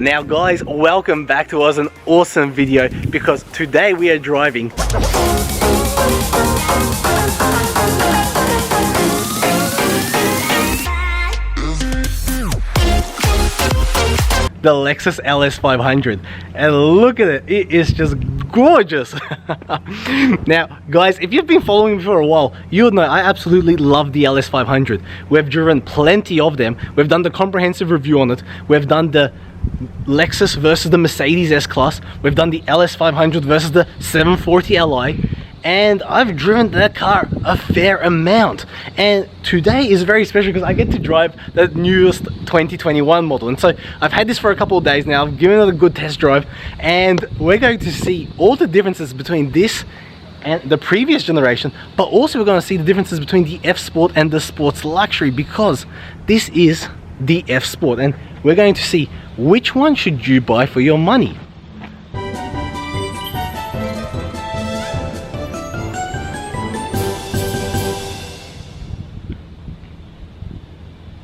Now guys, welcome back to us, an awesome video, because today we are driving the Lexus LS500, and look at it, it is just gorgeous. Now guys, if you've been following me for a while, you'll know I absolutely love the LS500. We've driven plenty of them. We've done the comprehensive review on it. We've done the Lexus versus the Mercedes S-Class. We've done the LS500 versus the 740 Li, and I've driven that car a fair amount. And today is very special because I get to drive the newest 2021 model. And so I've had this for a couple of days now. I've given it a good test drive, and we're going to see all the differences between this and the previous generation, but also we're going to see the differences between the F-Sport and the Sports Luxury, because this is the F-Sport, and we're going to see which one should you buy for your money.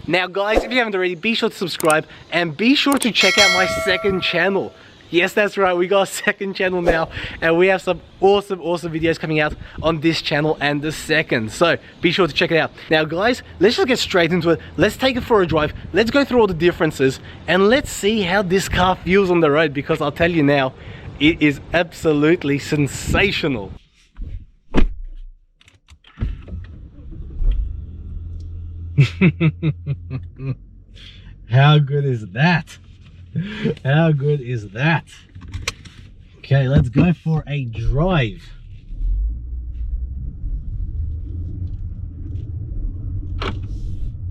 Now guys, if you haven't already, be sure to subscribe and be sure to check out my second channel. Yes, that's right, we got a second channel now, and we have some awesome videos coming out on this channel and the second, so be sure to check it out. Now guys, let's just get straight into it. Let's take it for a drive, let's go through all the differences, and let's see how this car feels on the road, because I'll tell you now, it is absolutely sensational. How good is that? How good is that? Okay, let's go for a drive.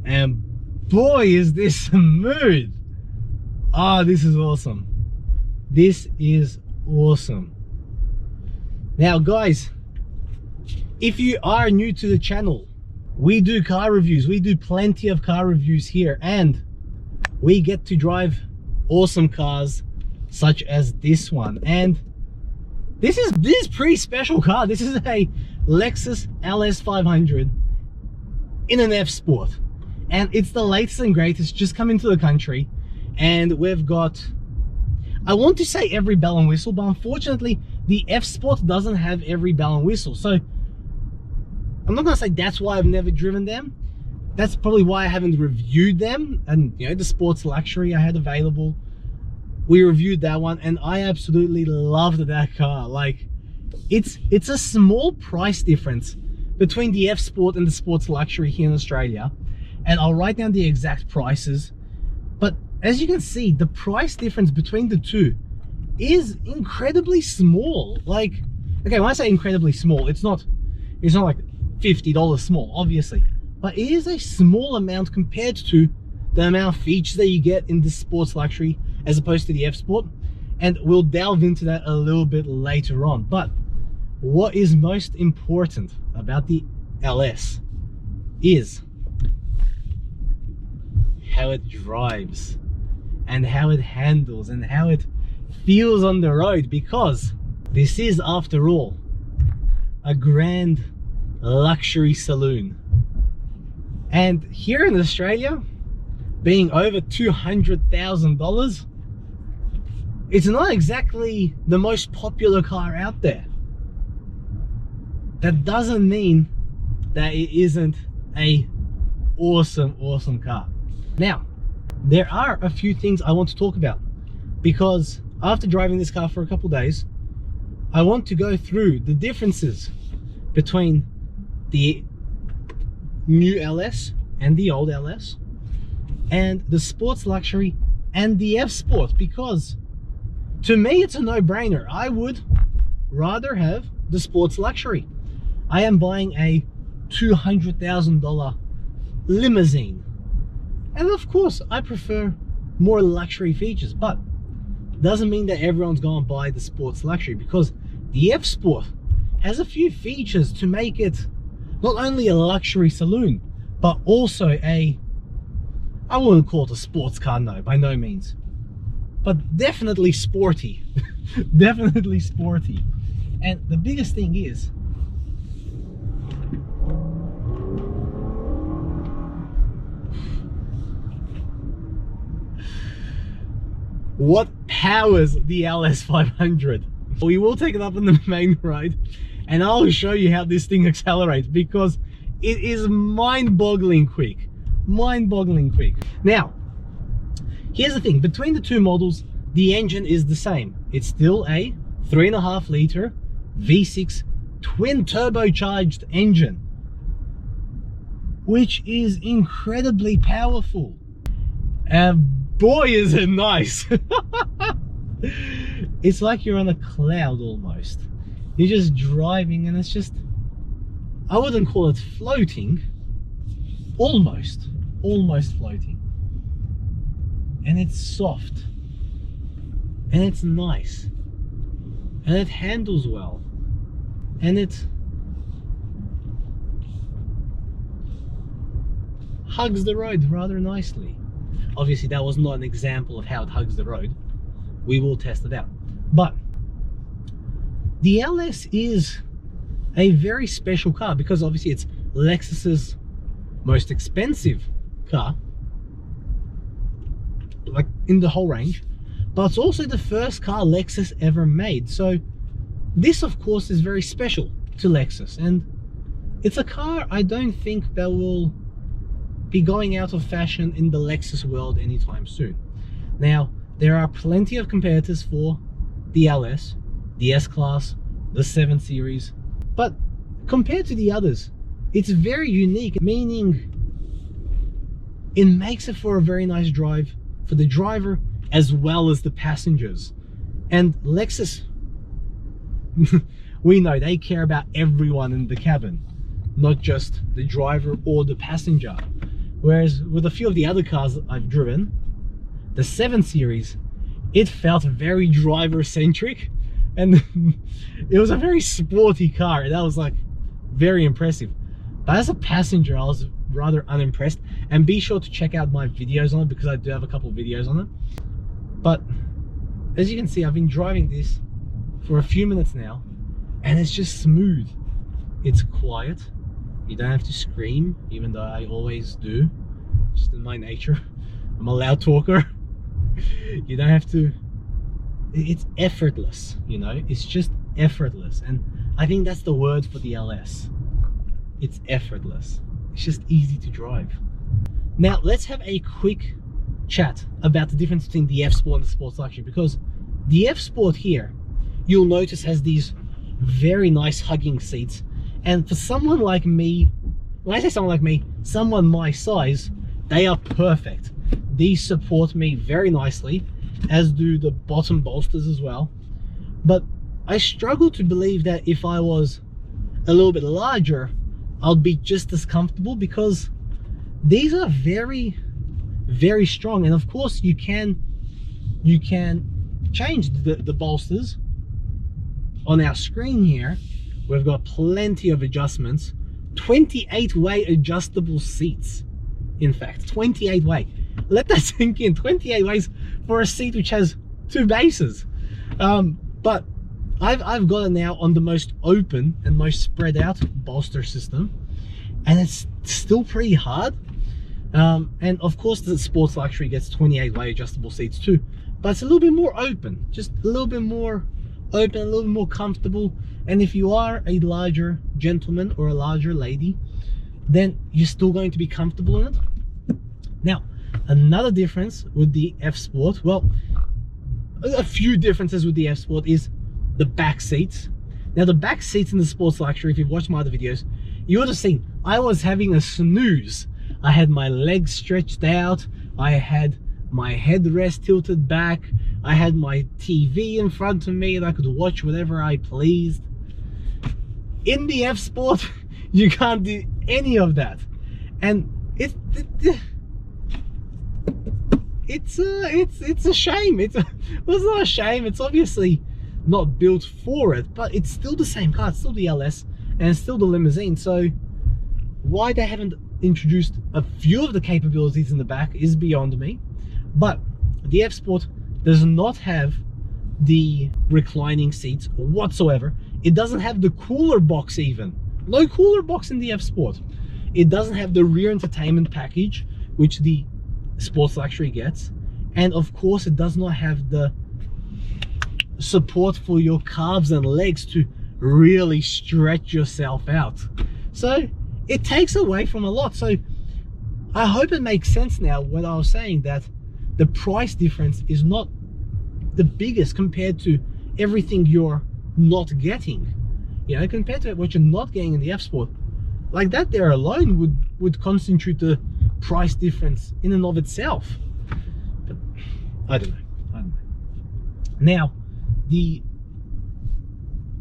And boy, is this smooth. Ah, this is awesome. This is awesome. Now guys, if you are new to the channel, we do car reviews. We do plenty of car reviews here, and we get to drive awesome cars such as this one. And this is pretty special car. This is a Lexus LS500 in an F-Sport, and it's the latest and greatest, just come into the country. And we've got, I want to say every bell and whistle, but unfortunately the F-Sport doesn't have every bell and whistle. So I'm not gonna say that's why I've never driven them. That's probably why I haven't reviewed them. And you know, the Sports Luxury I had available, we reviewed that one, and I absolutely loved that car. Like, it's a small price difference between the F-Sport and the Sports Luxury here in Australia, and I'll write down the exact prices. But as you can see, the price difference between the two is incredibly small. Like, okay, when I say incredibly small, it's not like $50 small, obviously, but it is a small amount compared to the amount of features that you get in the Sports Luxury as opposed to the F-Sport, and we'll delve into that a little bit later on. But what is most important about the LS is how it drives and how it handles and how it feels on the road, because this is, after all, a grand luxury saloon. And here in Australia, being over $200,000, it's not exactly the most popular car out there. That doesn't mean that it isn't a awesome car. Now, there are a few things I want to talk about, because after driving this car for a couple days, I want to go through the differences between the new LS and the old LS, and the Sports Luxury and the F-Sport, because to me it's a no-brainer. I would rather have the Sports Luxury. I am buying a $200,000 limousine, and of course I prefer more luxury features, but doesn't mean that everyone's going to buy the Sports Luxury, because the F-Sport has a few features to make it not only a luxury saloon, but also I wouldn't call it a sports car, no, by no means, but definitely sporty. Definitely sporty. And the biggest thing is, what powers the LS500. We will take it up on the main road and I'll show you how this thing accelerates, because it is mind-boggling quick. Mind-boggling quick. Now, here's the thing. Between the two models, the engine is the same. It's still a 3.5 litre V6 twin turbocharged engine, which is incredibly powerful. And boy, is it nice. It's like you're on a cloud almost. You're just driving and it's just, I wouldn't call it floating, almost floating. And it's soft and it's nice and it handles well and it hugs the road rather nicely. Obviously that was not an example of how it hugs the road. We will test it out. But the LS is a very special car because obviously it's Lexus's most expensive car, like in the whole range, but it's also the first car Lexus ever made. So this of course is very special to Lexus, and it's a car I don't think that will be going out of fashion in the Lexus world anytime soon. Now, there are plenty of competitors for the LS, the S-Class, the 7 Series, but compared to the others, it's very unique, meaning it makes it for a very nice drive for the driver as well as the passengers. And Lexus, we know they care about everyone in the cabin, not just the driver or the passenger. Whereas with a few of the other cars I've driven, the 7 Series, it felt very driver-centric, and it was a very sporty car, and that was like very impressive. But as a passenger, I was rather unimpressed. And be sure to check out my videos on it, because I do have a couple of videos on it. But as you can see, I've been driving this for a few minutes now, and it's just smooth. It's quiet. You don't have to scream, even though I always do, just in my nature. I'm a loud talker. You don't have to, it's effortless, you know, it's just effortless. And I think that's the word for the LS. It's effortless. It's just easy to drive. Now let's have a quick chat about the difference between the F-Sport and the Sports Luxury, because the F-Sport here, you'll notice, has these very nice hugging seats. And for someone like me, when I say someone like me, someone my size, they are perfect. These support me very nicely, as do the bottom bolsters as well. But I struggle to believe that if I was a little bit larger, I'll be just as comfortable, because these are very, very strong. And of course you can change the bolsters on our screen here. We've got plenty of adjustments. 28-way adjustable seats. In fact, 28-way. Let that sink in. 28 ways for a seat which has 2 bases. But I've got it now on the most open and most spread out bolster system, and it's still pretty hard. And of course the Sports Luxury gets 28-way adjustable seats too, but it's a little bit more open, just a little bit more open, a little bit more comfortable. And if you are a larger gentleman or a larger lady, then you're still going to be comfortable in it. Now, another difference with the F-Sport, well, a few differences with the F-Sport is the back seats. Now, the back seats in the Sports Luxury, if you've watched my other videos, you would have seen I was having a snooze. I had my legs stretched out, I had my headrest tilted back, I had my TV in front of me and I could watch whatever I pleased. In the F-Sport, you can't do any of that. And it's a shame. It's not a shame. It's obviously not built for it, but it's still the same car. It's still the LS and it's still the limousine. So why they haven't introduced a few of the capabilities in the back is beyond me. But the F-Sport does not have the reclining seats whatsoever. It doesn't have the cooler box even. No cooler box in the F-Sport. It doesn't have the rear entertainment package, which the Sports Luxury gets. and of course it does not have the support for your calves and legs to really stretch yourself out. So it takes away from a lot. So I hope it makes sense now when I was saying that the price difference is not the biggest compared to everything you're not getting, you know, compared to what you're not getting in the F-Sport. Like that there alone would constitute the price difference in and of itself. But I don't know. Now the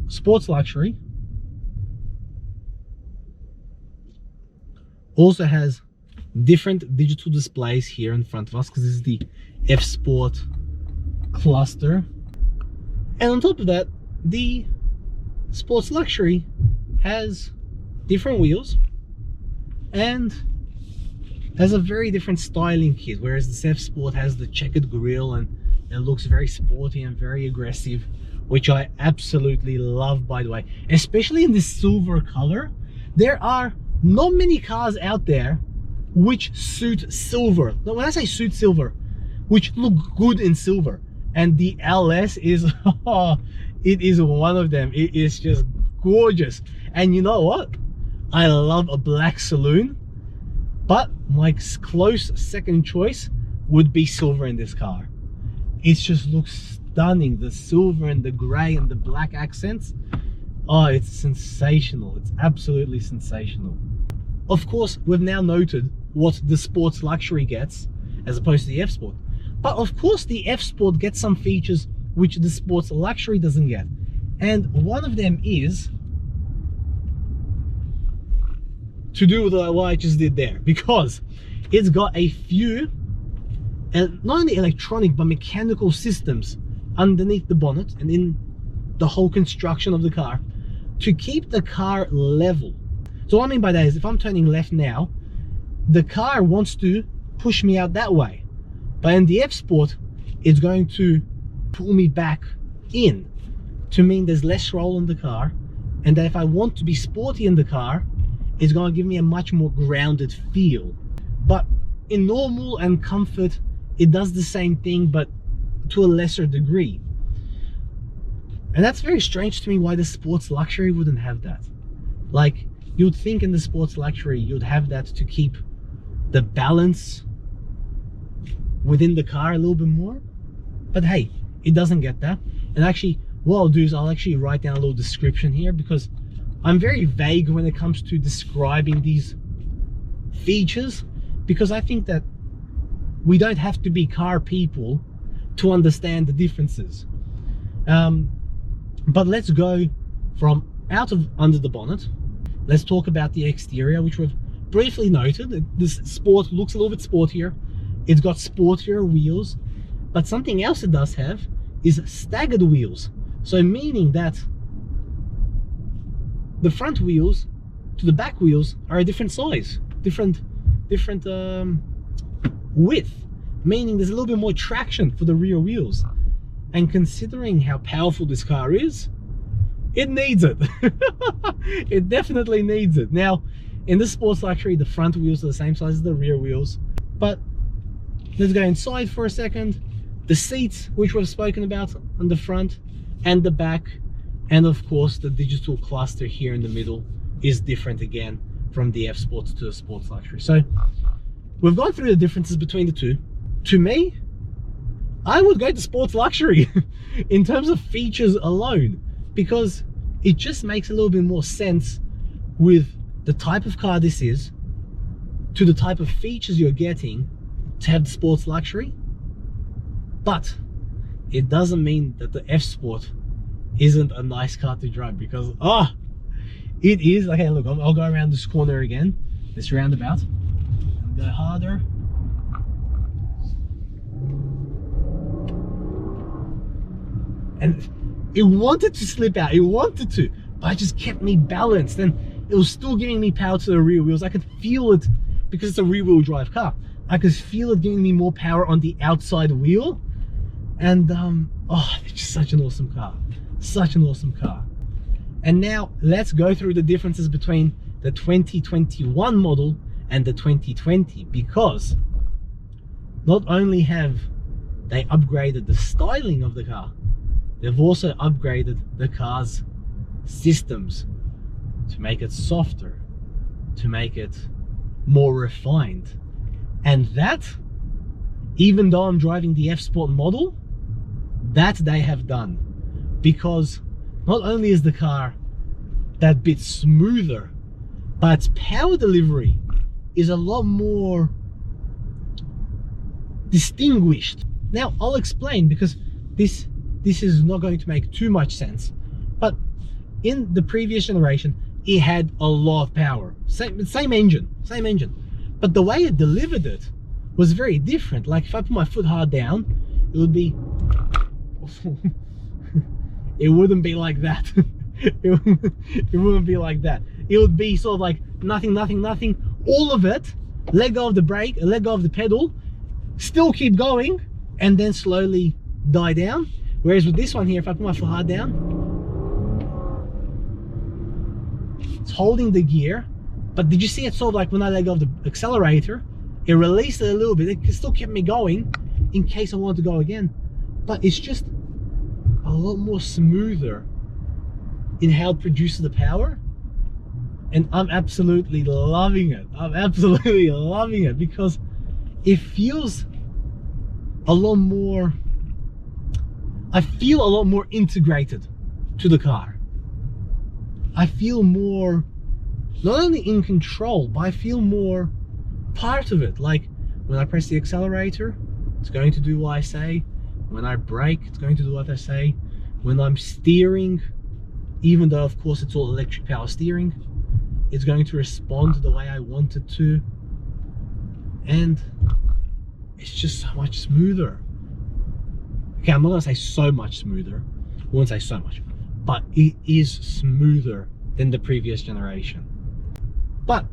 Sports Luxury also has different digital displays here in front of us, because this is the F-Sport cluster. And on top of that, the Sports Luxury has different wheels and has a very different styling kit, whereas this F-Sport has the checkered grille and it looks very sporty and very aggressive, which I absolutely love, by the way, especially in this silver color. There are not many cars out there which suit silver. Now, when I say suit silver, which look good in silver, and the LS is it is one of them. It is just gorgeous. And you know what, I love a black saloon, but my close second choice would be silver in this car. It just looks stunning, the silver and the gray and the black accents. Oh, it's sensational. It's absolutely sensational. Of course, we've now noted what the Sports Luxury gets as opposed to the F-Sport, but of course the F-Sport gets some features which the Sports Luxury doesn't get, and one of them is to do with what I just did there, because it's got a few, and not only electronic but mechanical systems underneath the bonnet and in the whole construction of the car to keep the car level. So what I mean by that is, if I'm turning left now, the car wants to push me out that way, but in the F-Sport it's going to pull me back in, to mean there's less roll in the car, and that if I want to be sporty in the car, it's going to give me a much more grounded feel. But in normal and comfort, it does the same thing, but to a lesser degree. And that's very strange to me, why the Sports Luxury wouldn't have that. Like, you'd think in the Sports Luxury you'd have that to keep the balance within the car a little bit more, but hey, it doesn't get that. And actually, what I'll do is I'll actually write down a little description here, because I'm very vague when it comes to describing these features, because I think that we don't have to be car people to understand the differences. But let's go from out of under the bonnet. Let's talk about the exterior, which we've briefly noted. This Sport looks a little bit sportier. It's got sportier wheels, but something else it does have is staggered wheels. So meaning that the front wheels to the back wheels are a different size, different width, meaning there's a little bit more traction for the rear wheels. And considering how powerful this car is, it needs it. It definitely needs it. Now, in the Sports Luxury, the front wheels are the same size as the rear wheels. But let's go inside for a second. The seats, which we've spoken about on the front and the back, and of course the digital cluster here in the middle is different again from the F-Sports to the Sports Luxury. So we've gone through the differences between the two. To me, I would go to Sports Luxury in terms of features alone, because it just makes a little bit more sense with the type of car this is, to the type of features you're getting to have the Sports Luxury. But it doesn't mean that the F-Sport isn't a nice car to drive, because it is. Okay, look, I'll go around this corner again, this roundabout, and go harder. And it wanted to slip out, it wanted to, but it just kept me balanced, and it was still giving me power to the rear wheels. I could feel it, because it's a rear wheel drive car. I could feel it giving me more power on the outside wheel. And it's just such an awesome car, such an awesome car. And now let's go through the differences between the 2021 model and the 2020, because not only have they upgraded the styling of the car. They've also upgraded the car's systems to make it softer, to make it more refined. And that, even though I'm driving the F-Sport model, that they have done. Because not only is the car that bit smoother, but its power delivery is a lot more distinguished. Now I'll explain, because this is not going to make too much sense, but in the previous generation it had a lot of power, same engine, but the way it delivered it was very different. Like if I put my foot hard down, it would be it wouldn't be like that. it wouldn't be like that. It would be sort of like nothing, all of it, let go of the brake, let go of the pedal, still keep going, and then slowly die down. Whereas with this one here, if I put my foot hard down, it's holding the gear, but did you see it sort of like when I let go of the accelerator, it released it a little bit, it still kept me going in case I wanted to go again. But it's just a lot more smoother in how it produces the power, and I'm absolutely loving it. I'm absolutely loving it, because it feels a lot more, I feel a lot more integrated to the car. I feel more, not only in control, but I feel more part of it. Like when I press the accelerator, it's going to do what I say. When I brake, it's going to do what I say. When I'm steering, even though of course it's all electric power steering, it's going to respond the way I want it to. And it's just so much smoother. Okay, I'm not gonna say so much smoother, I won't say so much, but it is smoother than the previous generation. But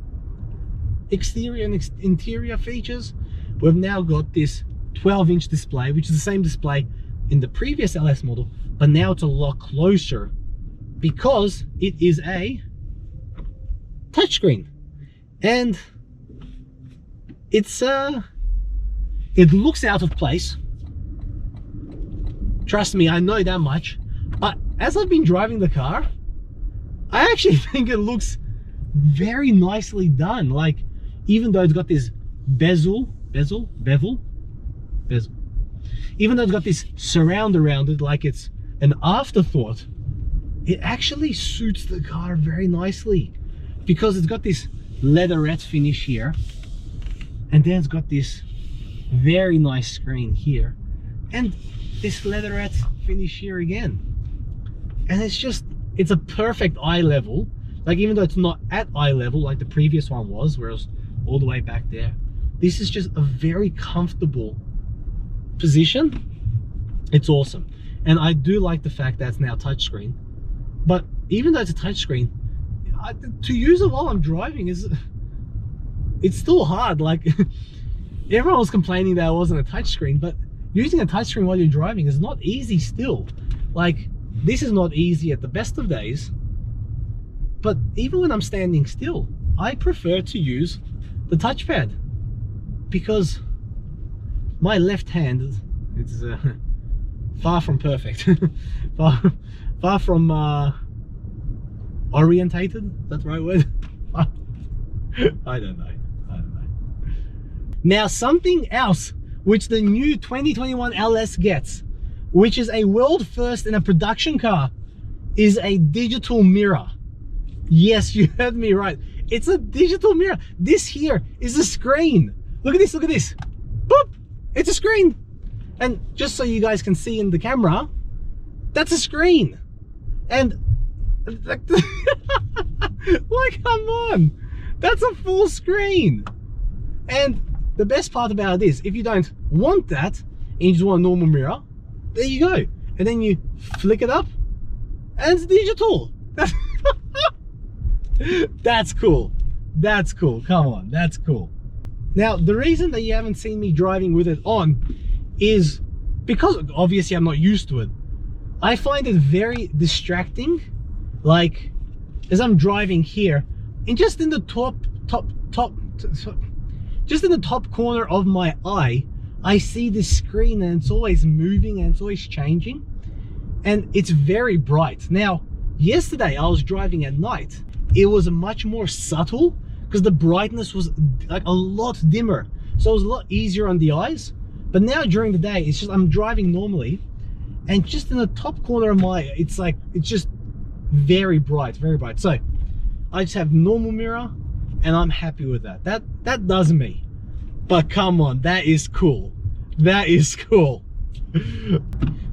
exterior and interior features, we've now got this 12-inch display, which is the same display in the previous LS model, but now it's a lot closer because it is a touchscreen. And it's it looks out of place, trust me, I know that much, but as I've been driving the car, I actually think it looks very nicely done. Like, even though it's got this bezel, even though it's got this surround around it like it's an afterthought, it actually suits the car very nicely, because it's got this leatherette finish here, and then it's got this very nice screen here, and this leatherette finish here again. And it's just, it's a perfect eye level. Like, even though it's not at eye level like the previous one was, where it was all the way back there, this is just a very comfortable position. It's awesome. And I do like the fact that it's now touchscreen. But even though it's a touchscreen, to use it while I'm driving it's still hard. Like, everyone was complaining that it wasn't a touchscreen, but using a touchscreen while you're driving is not easy still. Like, this is not easy at the best of days, but even when I'm standing still, I prefer to use the touchpad, because my left hand is far from perfect. far from orientated, is that the right word? I don't know. Now, something else which the new 2021 LS gets, which is a world first in a production car, is a digital mirror. Yes, you heard me right. It's a digital mirror. This here is a screen. Look at this, look at this. Boop! It's a screen. And just so you guys can see in the camera, that's a screen. And like, come on. That's a full screen. And the best part about it is, if you don't want that, and you just want a normal mirror, there you go. And then you flick it up, and it's digital. That's cool. That's cool. Come on, that's cool. Now, the reason that you haven't seen me driving with it on is because obviously I'm not used to it. I find it very distracting. Like, as I'm driving here, and just in the just in the top corner of my eye, I see this screen and it's always moving and it's always changing, and it's very bright. Now, yesterday I was driving at night. It was much more subtle because the brightness was like a lot dimmer, so it was a lot easier on the eyes. But now during the day, it's just I'm driving normally, and just in the top corner of my, it's just very bright, very bright. So I just have normal mirror, and I'm happy with that. That does me. But come on, that is cool. That is cool.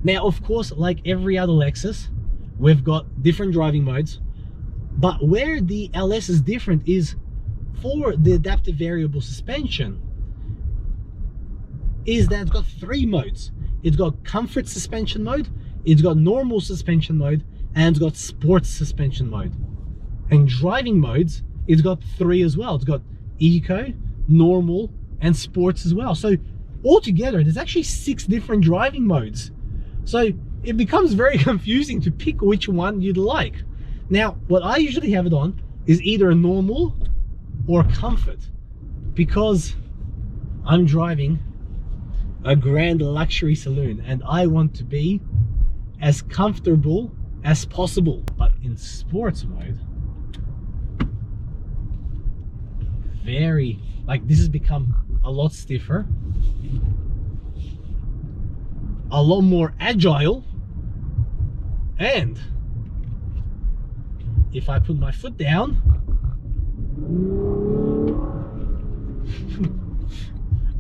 Now, of course, like every other Lexus, we've got different driving modes. But where the LS is different is for the adaptive variable suspension, is that it's got 3 modes. It's got comfort suspension mode, it's got normal suspension mode, and it's got sports suspension mode. And driving modes, it's got 3 as well. It's got eco, normal, and sports as well. So altogether, there's actually 6 different driving modes. So it becomes very confusing to pick which one you'd like. Now, what I usually have it on is either a normal or comfort, because I'm driving a grand luxury saloon and I want to be as comfortable as possible. But in sports mode, this has become a lot stiffer, a lot more agile, and if I put my foot down,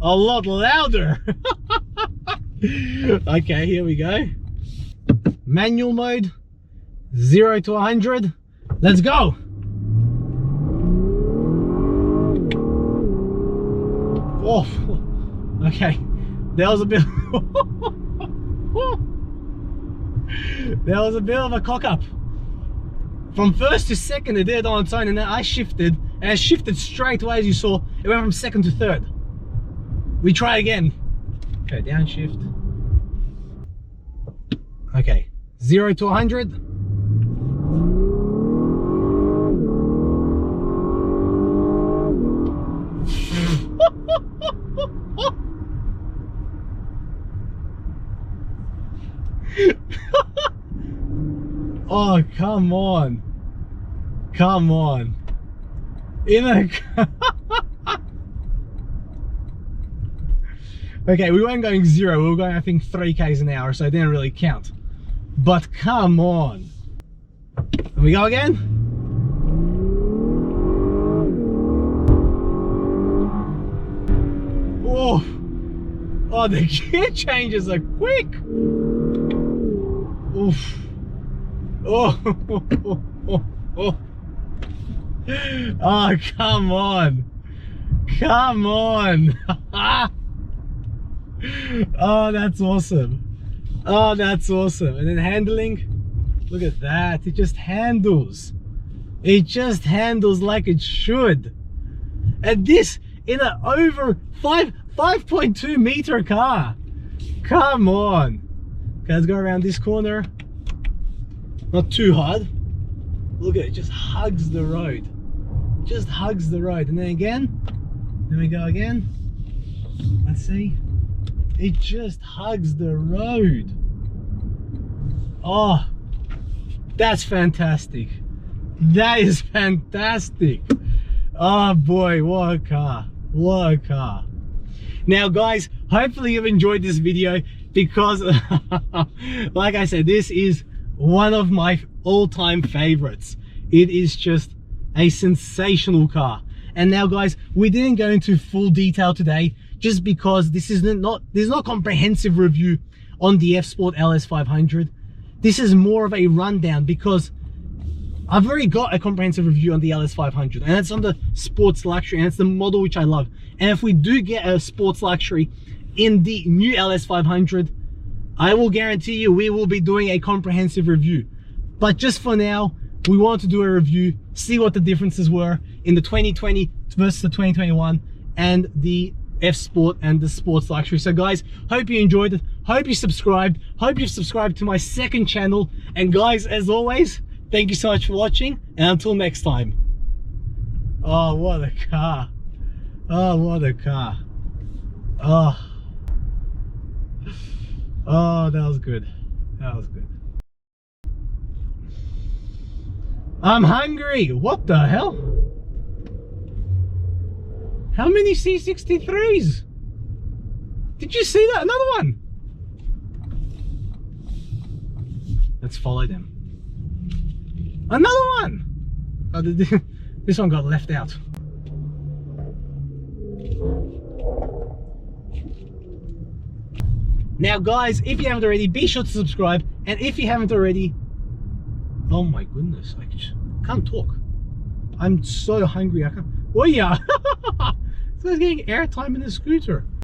a lot louder. Okay, here we go. Manual mode, 0 to 100. Let's go. Oh, okay. That was a bit. That was a bit of a cock up. From first to second, it did on its own, and then I shifted, and it shifted straight away, as you saw. It went from second to third. We try again. Okay, downshift. Okay, 0 to 100. Oh, come on. Come on. Okay, we weren't going 0, we were going, I think, 3 k's an hour, so it didn't really count. But come on. Here we go again. Oh, oh, the gear changes are quick. Oof. Oh, oh, oh, come on. Come on. Oh, that's awesome. Oh, that's awesome. And then handling, look at that. It just handles. It just handles like it should. And this in an over 5.2 meter car. Come on. Okay, let's go around this corner. Not too hard. Look at it, just hugs the road. Just hugs the road. And then again, there we go again. Let's see. It just hugs the road. Oh, that's fantastic. That is fantastic. Oh boy, what a car. What a car. Now guys, hopefully you've enjoyed this video, because like I said, this is one of my all-time favorites. It is just a sensational car. And now guys, we didn't go into full detail today, just because this is there's not a comprehensive review on the F-Sport LS500. This is more of a rundown, because I've already got a comprehensive review on the LS500, and it's on the sports luxury, and it's the model which I love. And if we do get a sports luxury in the new LS500, I will guarantee you we will be doing a comprehensive review. But just for now, we want to do a review, see what the differences were in the 2020 versus the 2021 and the F-Sport and the sports luxury. So guys, hope you enjoyed it, hope you subscribed, hope you've subscribed to my second channel, and guys, as always, thank you so much for watching, and until next time. Oh, what a car. Oh, what a car. Oh. Oh, that was good. That was good. I'm hungry. What the hell? How many C63s? Did you see that? Another one. Let's follow them. Another one. Oh, this one got left out. Now guys, if you haven't already, be sure to subscribe, and if you haven't already, oh my goodness, I can't talk. I'm so hungry, I can't. Oh yeah! So I was getting airtime in the scooter.